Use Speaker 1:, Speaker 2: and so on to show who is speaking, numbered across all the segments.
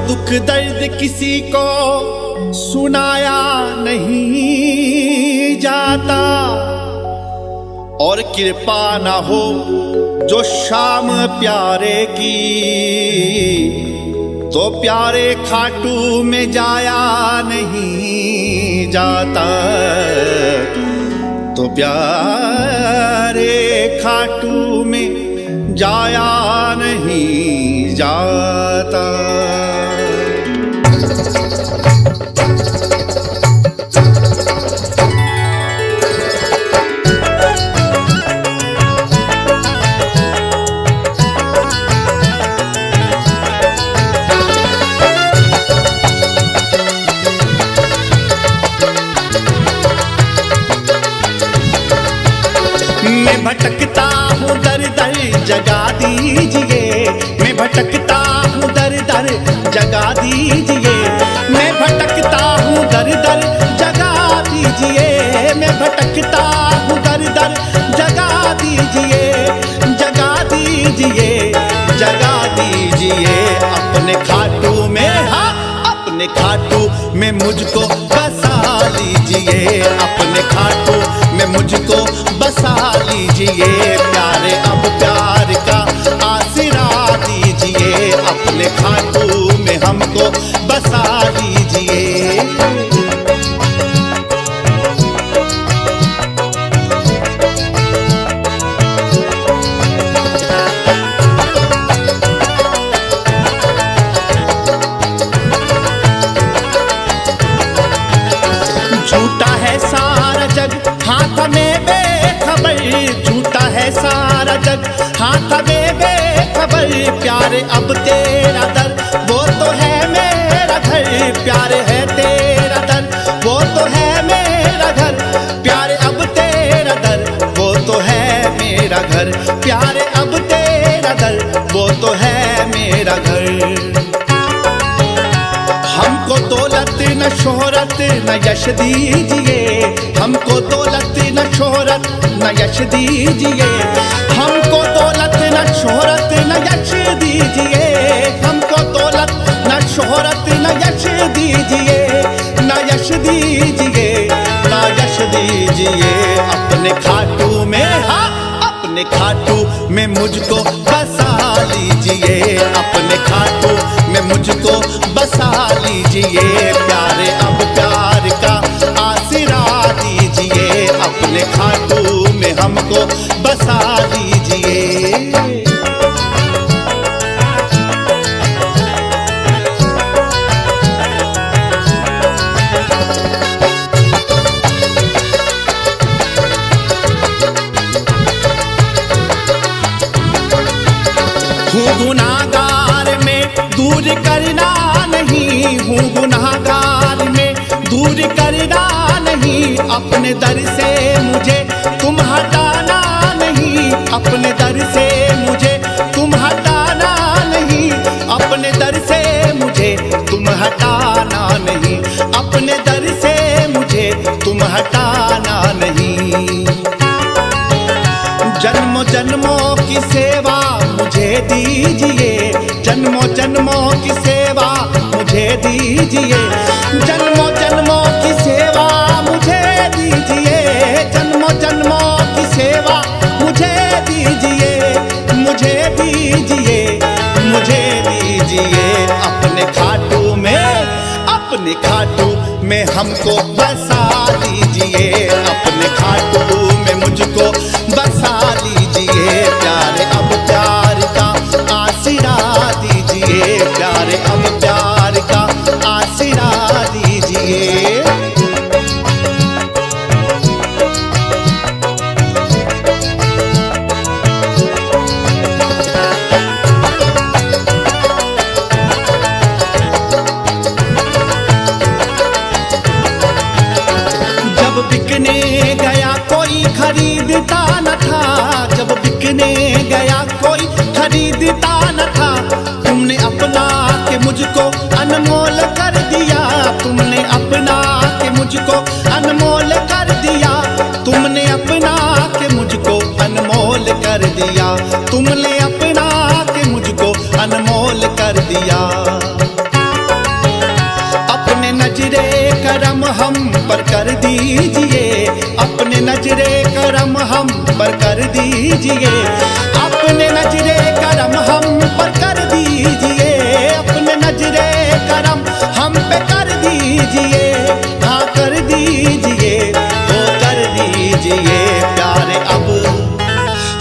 Speaker 1: दुख दर्द किसी को सुनाया नहीं जाता, और कृपा ना हो जो शाम प्यारे की, तो प्यारे खाटू में जाया नहीं जाता, तो प्यारे खाटू में जाया नहीं जाता। मैं भटकता हूँ दर दर जगा दीजिए, मैं भटकता हूँ दर दर जगा दीजिए, मैं भटकता हूँ दर दर जगा दीजिए, मैं भटकता हूँ दर दर जगा दीजिए, जगा दीजिए, जगा दीजिए अपने खाटू में, हाँ अपने खाटू में मुझको बसा लीजिए, अपने खाटू में मुझको बसा लीजिए, प्यारे अब प्यार का आसरा दीजिए, अपने खाटू में हमको बसा लीजिए। झूठा है सारा जग हाथ में बेखबर, झूठा है सारा जग हाथ में बेखबर, प्यारे अब तेरा दर वो तो है मेरा घर, प्यारे है तेरा दर वो तो है मेरा घर, प्यारे अब तेरा दर वो तो है मेरा घर, प्यारे अब तेरा दर वो तो है मेरा घर। हमको दौलत न शोहरत न यश दीजिए, हमको दौलत न शोहरत न यश दीजिए, हमको दौलत न शोहरत न यश दीजिए, हमको दौलत न शोहरत न यश दीजिए, न यश दीजिए, न यश दीजिए अपने खाटू में, हाँ अपने खाटू में मुझको बसा लीजिए, अपने खाटू में मुझको बसा लीजिए, प्यारे अब प्यार का आसरा दीजिए, अपने खाटू में हमको बसा लीजिए। हूँ गुनाहगार में दूर करना नहीं, हूँ गुनाहगार में दूर करना नहीं, अपने दर से मुझे तुम हटाना नहीं, अपने दर से मुझे तुम हटाना नहीं, अपने दर से मुझे तुम हटाना नहीं, अपने दर से मुझे तुम हटाना नहीं। जन्मों जन्मों की सेवा मुझे दीजिए, जन्मों जन्मों की सेवा मुझे दीजिए, जन्मों जन्मों की सेवा मुझे दीजिए, जन्मों जन्मों की सेवा मुझे दीजिए, मुझे दीजिए, मुझे दीजिए अपने खाटू में, अपने खाटू में हमको बसा लीजिए, अपने खाटू में मुझको बसा लीजिए, प्यारे अब प्यार का आसरा दीजिए, प्यारे अब प्यार का आसरा दीजिए। जब बिकने गया कोई खरीदता न था, जब बिकने गया कोई खरीदता न था, तुमने अपना के मुझको अनमोल कर दिया, तुमने अपना के मुझको अनमोल कर दिया, तुमने अपना के मुझको अनमोल कर दिया, तुमने अपना के मुझको अनमोल कर दिया। नजरे करम हम पर कर दीजिए, अपने नजरे करम हम पर कर दीजिए, अपने नजरे करम हम पे कर दीजिए, हाँ कर दीजिए, वो कर दीजिए प्यारे अब,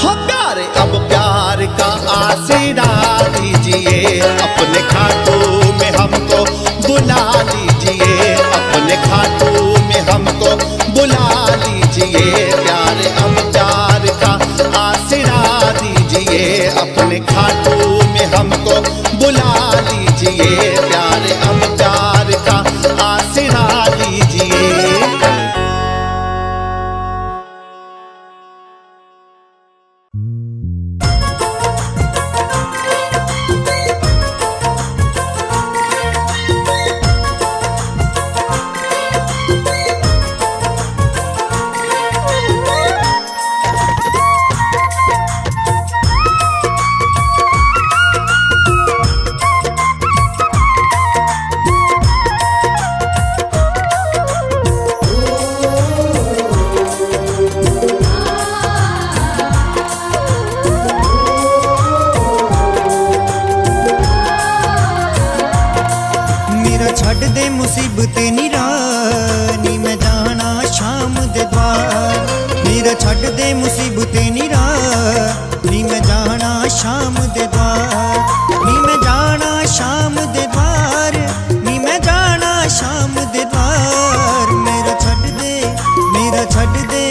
Speaker 1: हो प्यारे अब प्यार का आशीरा दीजिए, अपने खाटू में हमको बुला लीजिए, अपने खाटू में हमको बुला लीजिए, प्यारे अब प्यार का आशीरा दीजिए, अपने खाटू में हमको बुला लीजिए, प्यारे अब प्यार का आशीरा दीजिए।
Speaker 2: छड़ दे मुसीबत निरानी मैं जाना शाम दे द्वार, मेरा छड़ दे मुसीबत निरानी मैं जाना शाम दे द्वार, नी मैं जाना शाम दे द्वार, नी मैं जाना शाम दे द्वार, मेरा छड़ दे, मेरा छड़ दे,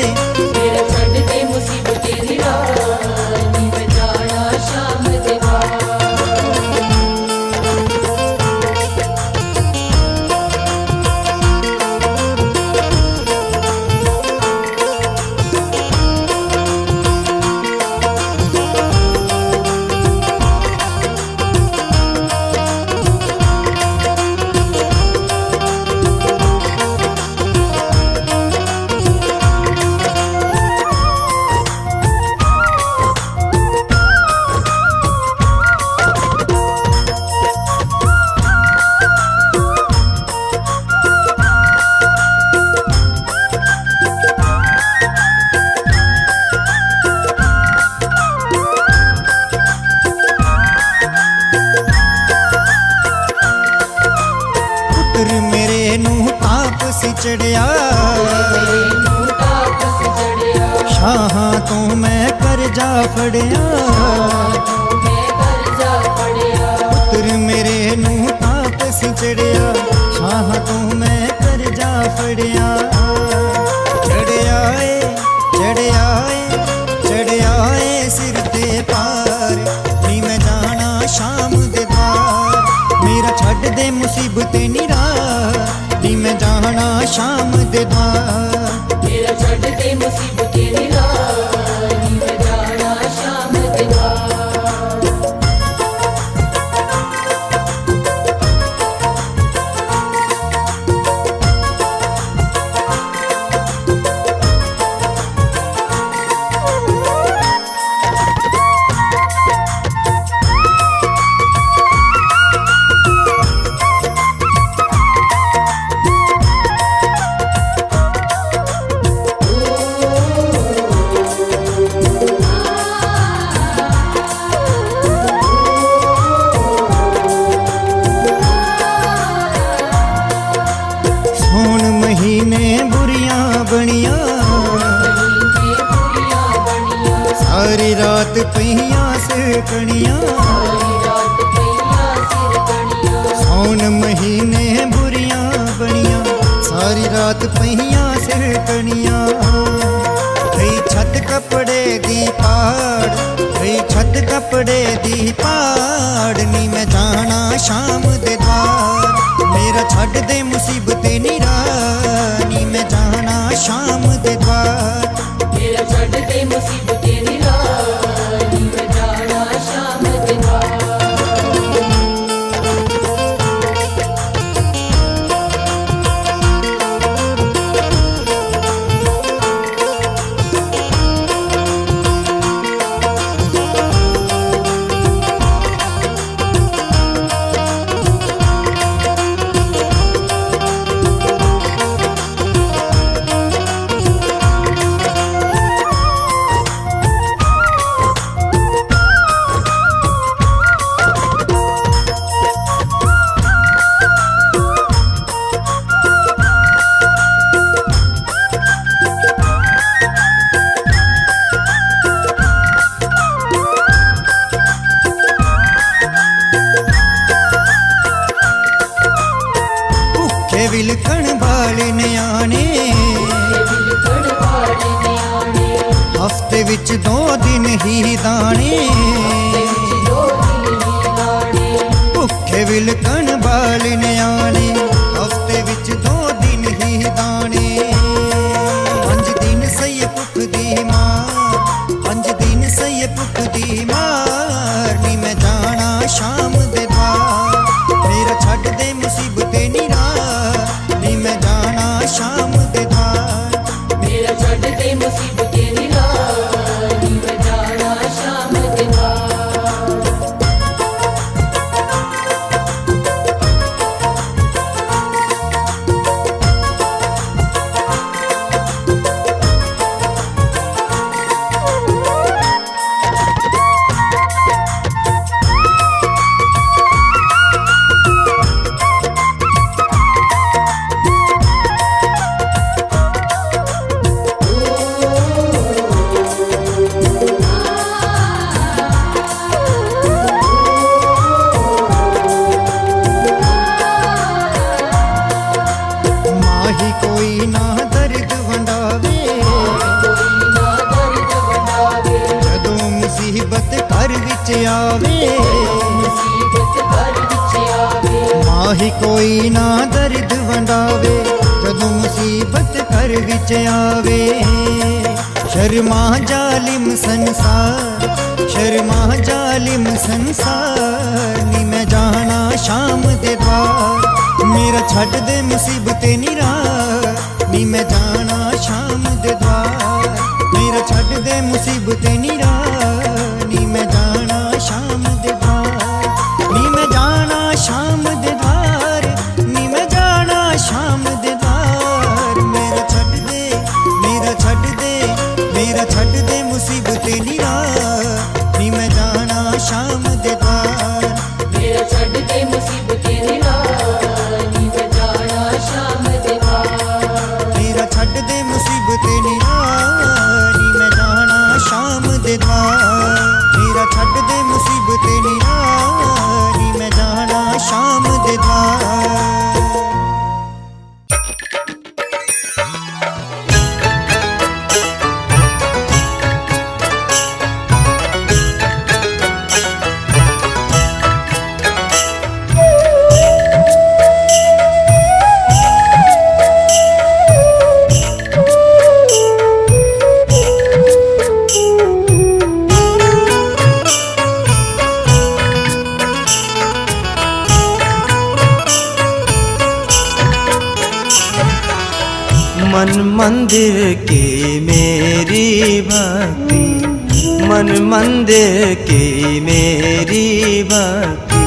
Speaker 3: मेरा छड़ दे मुसीबत निरानी मैं जाना शाम दे द्वार।
Speaker 2: पुत्र मेरे नूं ताप सी चढ़िया, शाहां तो मैं करजा फड़िया, पुत्र मेरे नूं ताप सी चढ़िया, शाहां तो मैं करजा फड़िया, चढ़िया ए चढ़िया ए चढ़िया ए सिर ते पार, नी मैं जाना शाम दे द्वार, मेरा छड़ दे मुसीबत निरानी मैं जाना शाम दे द्वार,
Speaker 3: मेरा छड़ दे मुसीबत निरानी मैं जाना शाम दे द्वार।
Speaker 2: सोन महीने बुरियां बनिया, सारी रात पहिया सिर कणिया, सोन महीने बुरियां बनिया, सारी रात पहिया सिर कणिया, गई छत कपड़े दी पाड़, गई छत कपड़े दी पाड़, नी मैं जाना शाम दे द्वार, मेरा छड़ दे मुसीबत निरानी मैं जाना शाम दे द्वार,
Speaker 3: मेरा छड़ दे मुसीबत निरानी मैं जाना शाम दे द्वार।
Speaker 2: ਵਿੱਚ 2 ਦਿਨ ਹੀ ਦਾਣੇ
Speaker 3: ਦੋ ਦਿਨ ਹੀ ਦਾਣੇ
Speaker 2: ਭੁੱਖੇ ਵਿਲਕਣ ਵਾਲੇ ਨਿਆਣੇ ਹਫਤੇ ਵਿੱਚ 2 ਦਿਨ ਹੀ ਦਾਣੇ 5 ਦਿਨ ਸਹੀ ਭੁੱਖ ਦੀ ਮਾਰ 5 ਦਿਨ ਸਹੀ ਭੁੱਖ ਦੀ ਮਾਰ ਨੀ ਮੈਂ ਜਾਣਾ ਸ਼ਾਮ ਦੇ ਦਵਾਰ ਮੇਰਾ ਛੱਡ ਦੇ ਮੁਸੀਬਤੇ ਨਿਰਾ ਨੀ ਮੈਂ ਜਾਣਾ ਸ਼ਾਮ ਦੇ ਦਵਾਰ
Speaker 3: ਮੇਰਾ ਛੱਡ ਦੇ ਮੁਸੀਬਤੇ ਨਿਹਾਲ ਨੀ ਮੈਂ ਜਾਣਾ ਸ਼ਾਮ ਦੇ ਬਾਹਰ
Speaker 2: ਮਾਹੀ ਕੋਈ ਨਾ ਦਰਦ ਵੰਡਾਵੇ
Speaker 3: ਕੋਈ ਨਾ ਦਰਦ ਵੰਡਾਵੇ
Speaker 2: ਜਦੋਂ ਮੁਸੀਬਤ ਘਰ ਵਿੱਚ ਆਵੇ
Speaker 3: ਮੁਸੀਬਤ ਘਰ ਵਿੱਚ ਆਵੇ
Speaker 2: ਮਾਹੀ ਕੋਈ ਨਾ ਦਰਦ ਵੰਡਾਵੇ ਜਦੋਂ ਮੁਸੀਬਤ ਘਰ ਵਿੱਚ ਆਵੇ ਸ਼ਰਮਾ ਜ਼ਾਲਿਮ ਸੰਸਾਰ ਸ਼ਰਮਾ ਜ਼ਾਲਿਮ ਸੰਸਾਰ ਨੀ ਮੈਂ ਜਾਣਾ ਸ਼ਾਮ ਦੇ ਦਵਾਰ ਮੇਰਾ ਛੱਡ ਦੇ ਮੁਸੀਬਤੇ ਨਿਰਾ ਨੀ ਮੈਂ ਜਾਣਾ ਸ਼ਾਮ ਦੇ ਦਵਾਰ ਮੇਰਾ ਛੱਡ ਦੇ ਮੁਸੀਬਤੇ ਨਿਰਾ ਨੀ ਮੈਂ ਜਾਣਾ ਸ਼ਾਮ ਦੇ ਦਵਾਰ ਨੀ ਮੈਂ ਜਾਣਾ ਸ਼ਾਮ ਦੇ ਦਵਾਰ ਨੀ ਮੈਂ ਜਾਣਾ ਸ਼ਾਮ ਦੇ ਦਵਾਰ ਮੇਰਾ ਛੱਡ ਦੇ ਮੇਰਾ ਛੱਡ ਦੇ ਮੇਰਾ ਛੱਡ ਦੇ ਮੁਸੀਬਤੇ ਨਿਰਾ ਨੀ ਮੈਂ ਜਾਣਾ ਸ਼ਾਮ ਦੇ ਦਵਾਰ
Speaker 3: ਮੇਰਾ ਛੱਡ ਦੇ ਮੁਸੀਬਤੇ ਨਿਹਾਲ ਨੀ ਮੈਂ ਜਾਣਾ ਸ਼ਾਮ ਦੇ ਬਾਹਰ
Speaker 2: ਮੇਰਾ ਛੱਡ ਦੇ ਮੁਸੀਬਤੇ ਨਿਰਾ ਨੀ ਮੈਂ ਜਾਣਾ ਸ਼ਾਮ ਦੇ ਦਵਾਰ ਮੇਰਾ ਛੱਡ ਦੇ ਮੁਸੀਬਤੇ ਨਿਰਾ ਨੀ ਮੈਂ ਜਾਣਾ ਸ਼ਾਮ ਦੇ ਦਵਾਰ
Speaker 4: मन मंदिर की मेरी भक्ति मन मंदिर की मेरी भक्ति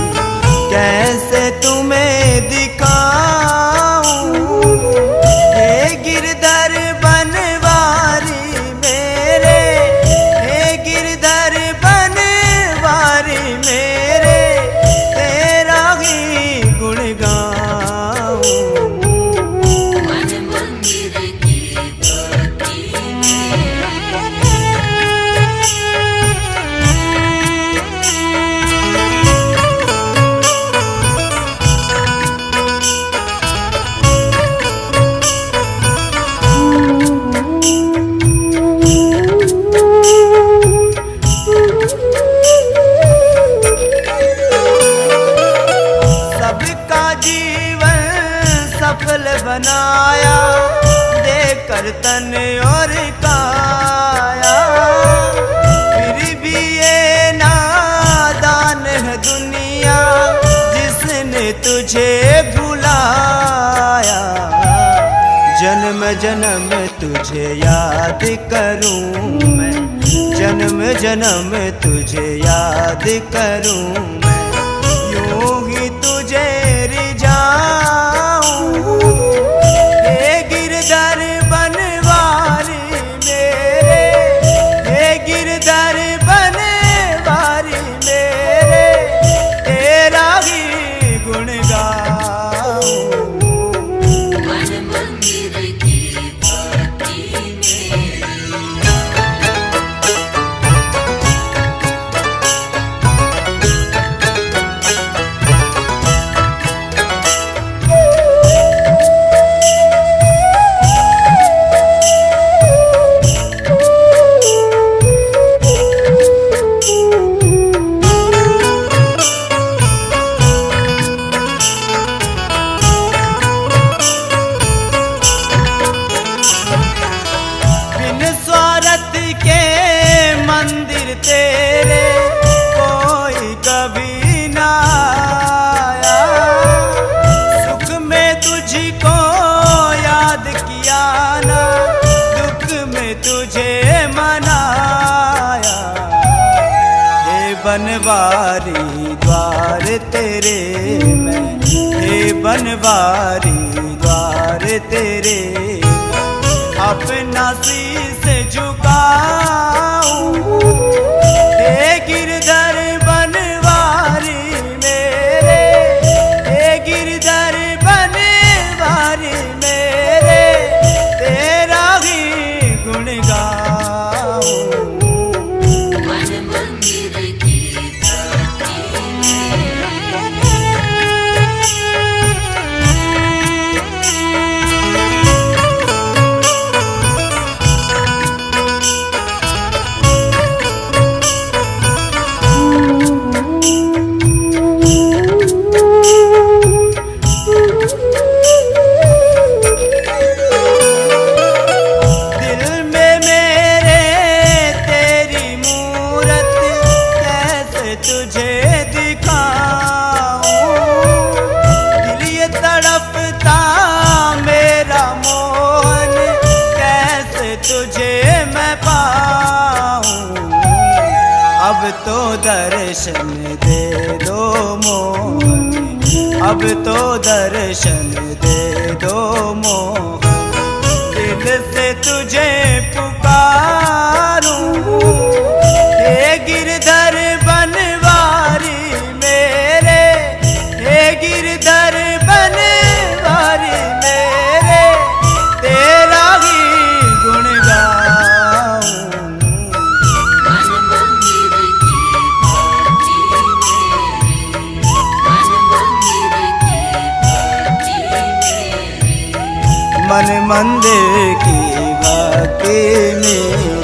Speaker 4: कैसे तुम्हें दिखाऊं हे गिरधर बनवारी मेरे हे गिरधर बनवारी मेरे तेरा ही गुण गाऊं
Speaker 3: मन मंदिर की भक्ति
Speaker 4: सबका जीवन सफल बनाया देकर तन और काया फिर भी ये नादान है दुनिया जिसने तुझे भुलाया जन्म जन्म तुझे याद करूं मैं जन्म जन्म तुझे याद करूं मैं यूं ही तुझे रिझाऊं हे गिरधर बनवारी मेरे हे गिरधर बनवारी मेरे तेरा ही गुण गाऊं
Speaker 3: मन मंदिर की भक्ति मेरी
Speaker 4: तेरे कोई कभी ना आया। सुख में तुझको याद किया ना, दुख में तुझे मनाया। हे बनवारी द्वार तेरे मैं, हे बनवारी द्वार तेरे अपना शीस झुकाऊं। हे गिरधर बनवारी मेरे, हे गिरधर बनवारी मेरे, तेरा ही गुण गाऊं।
Speaker 3: मन मंदिर की
Speaker 4: दिल में मेरे तेरी मूरत कैसे तुझे दिखाऊं। दिल ये तड़पता मेरा मोहन, कैसे तुझे मैं पाऊं। अब तो दर्शन दे दो मोहन, अब तो दर्शन दे दो मोहन। दिल से तुझे पुकारूं। हे गिरधर बनवारी मेरे, हे गिरधर बनवारी मेरे, तेरा ही गुण गाऊं।
Speaker 3: मन मंदिर की घाटी मेरी, मन मंदिर की घाटी मेरी।
Speaker 4: मन मंदिर की भक्ति मेरी।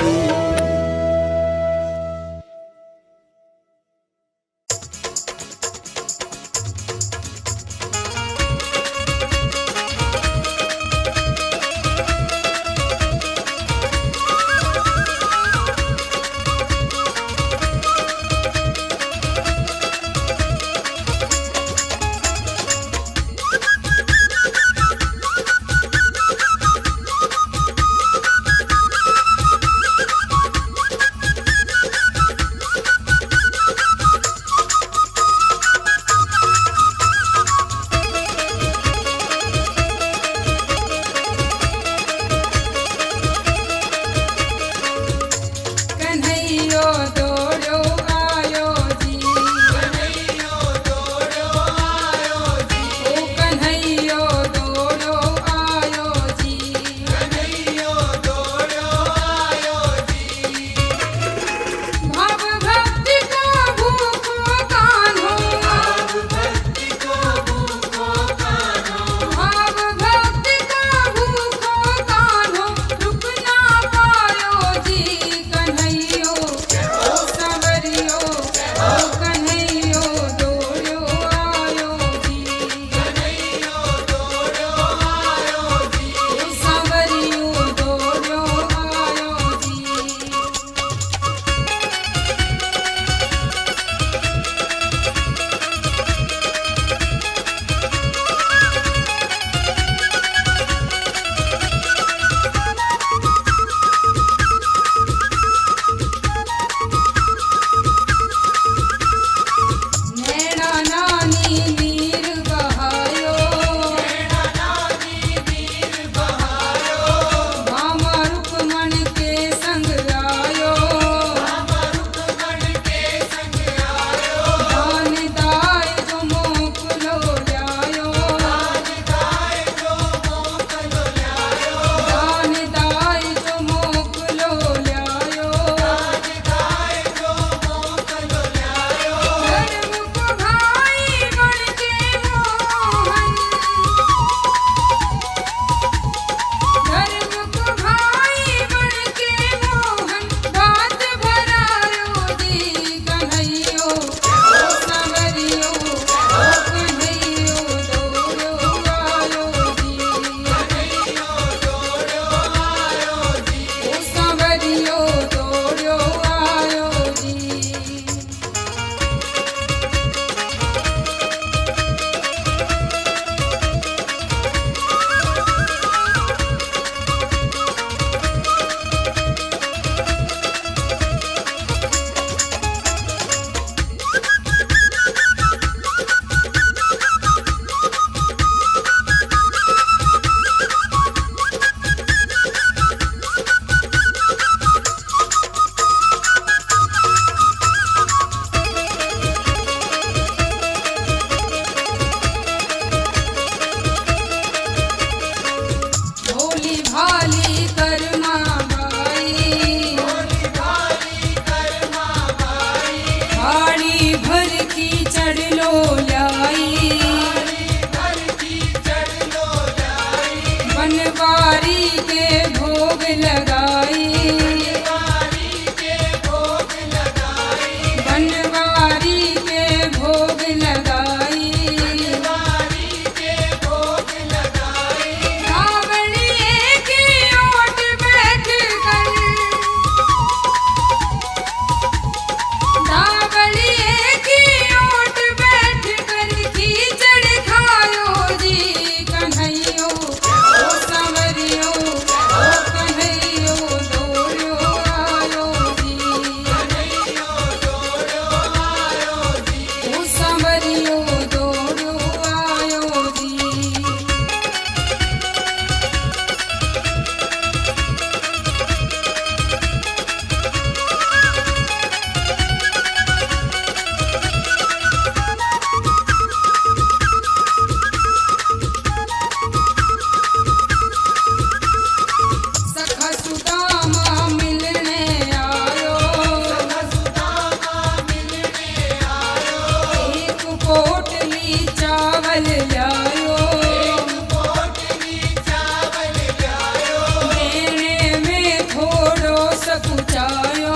Speaker 3: सकुचायो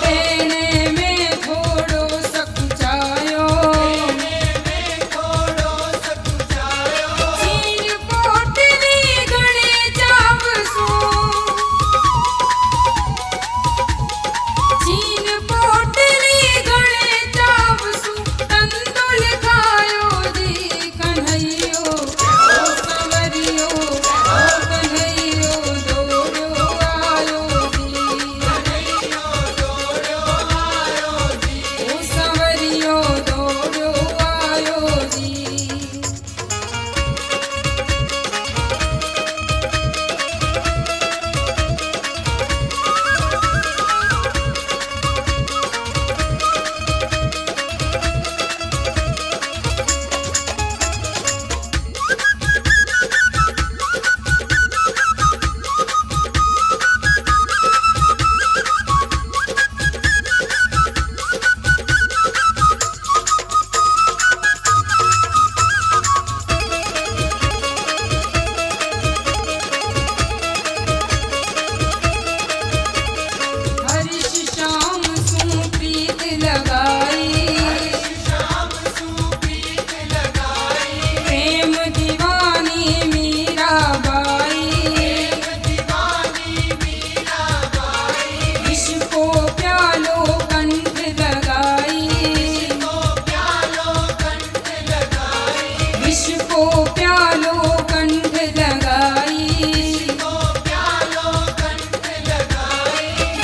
Speaker 3: देने में थोड़ो सकुचायो चीन पोटली गणे चावसो चीन पोटली गणे चावसो तंदुल खायो जी कन्हैयो ओ संवरियो ओ कन्हैयो दौड़ो आयो जी ओ संवरियो दौड़ो आयो जी हर्ष श्याम सु प्रीत लगाई प्रेम दीवानी मीराबाई विष को प्यालो कंठ लगाई विष को प्यालो कंठ लगाई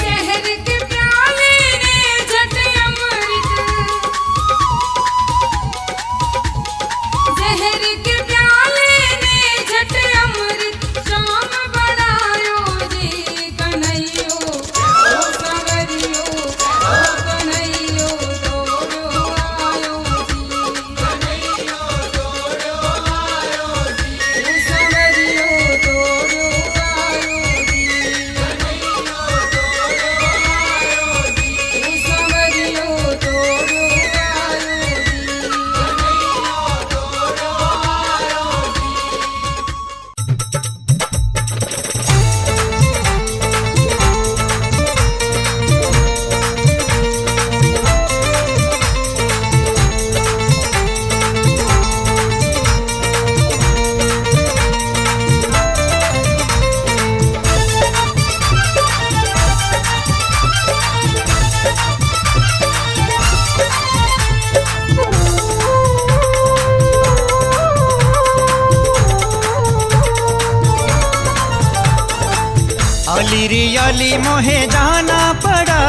Speaker 3: जहर के प्याले ने झट अमृत जहर के प्याले ने झट अमृत शाम बनायो जी कन्हैयो ओ संवरियो ओ कन्हैयो दौड़ो आयो जी ओ संवरियो दौड़ो आयो जी ओ संवरियो दौड़ो आयो जी
Speaker 2: आली रे आली मोहे जाना पड़ा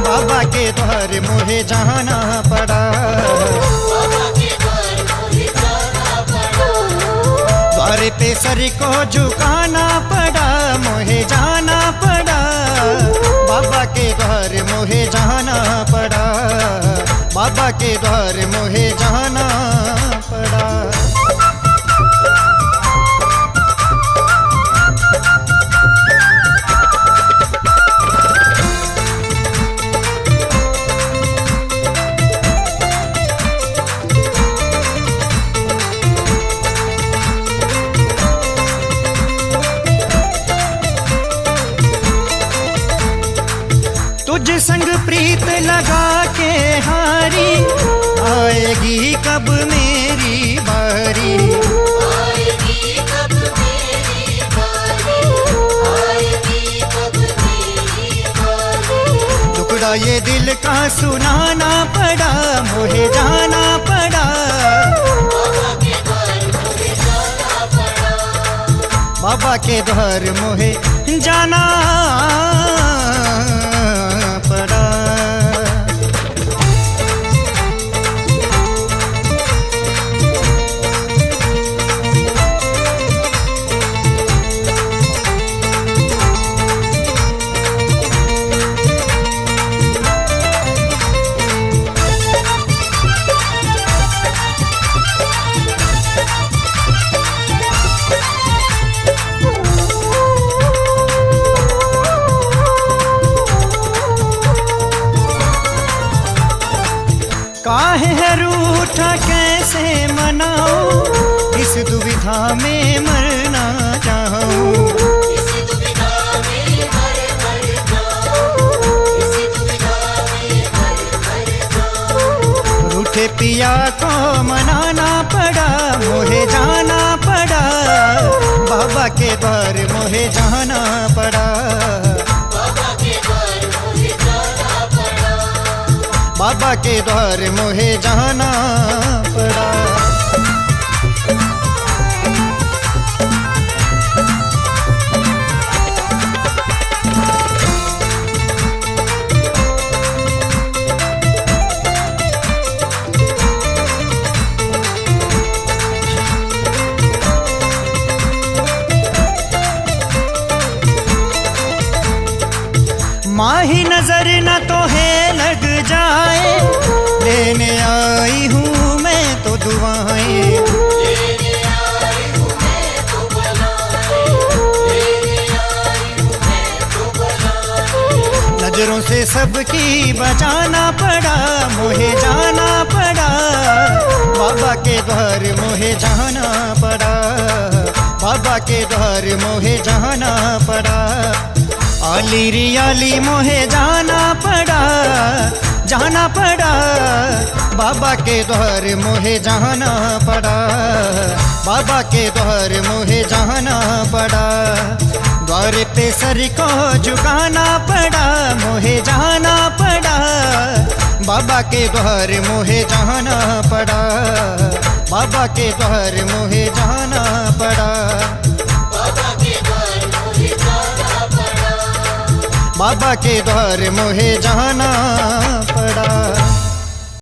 Speaker 2: बाबा के द्वार मोहे जाना पड़ा द्वार पे सर को झुकाना पड़ा मोहे जाना पड़ा बाबा के द्वार मोहे जाना पड़ा बाबा के द्वार मोहे जाना पड़ा तुझ संग प्रीत लगा के हारी आएगी कब मेरी बारी टुकड़ा ये दिल का सुनाना पड़ा मोहे जाना पड़ा बाबा के द्वार मोहे जाना पड़ा काहे है रूठा कैसे मनाओ इस दुविधा दुविधा में मरना चाहूं।
Speaker 3: इसी दुविधा में मर जाऊं, इसी दुविधा में मर जाऊं।
Speaker 2: रूठे पिया को मनाना पड़ा, मोहे जाना पड़ा, बाबा के द्वार मोहे जाना पड़ा।
Speaker 3: बाबा के द्वार मुझे जाना पड़ा।
Speaker 2: बाबा के द्वार मोहे जाना पड़ा। माही नजर न तो है लग जाए, लेने आई हूँ मैं तो दुआएं।
Speaker 3: लेने आई हूँ मैं तो बुलाए, लेने आई हूँ मैं तो बुलाए।
Speaker 2: नजरों से सबकी बचाना पड़ा, मोहे जाना पड़ा, बाबा के द्वार मोहे जाना पड़ा। बाबा के द्वार मोहे जाना पड़ा। आली रियाली मोहे जाना पड़ा, जाना पड़ा, बाबा के द्वार मोहे जाना पड़ा। बाबा के द्वार मोहे जाना पड़ा। द्वार पे सर को झुकाना पड़ा, मोहे जाना पड़ा, बाबा के द्वार मोहे जाना पड़ा। बाबा के द्वार मोहे जाना पड़ा।
Speaker 3: बाबा के द्वार मुझे जाना पड़ा।
Speaker 2: बाबा के द्वार मोहे जाना पड़ा।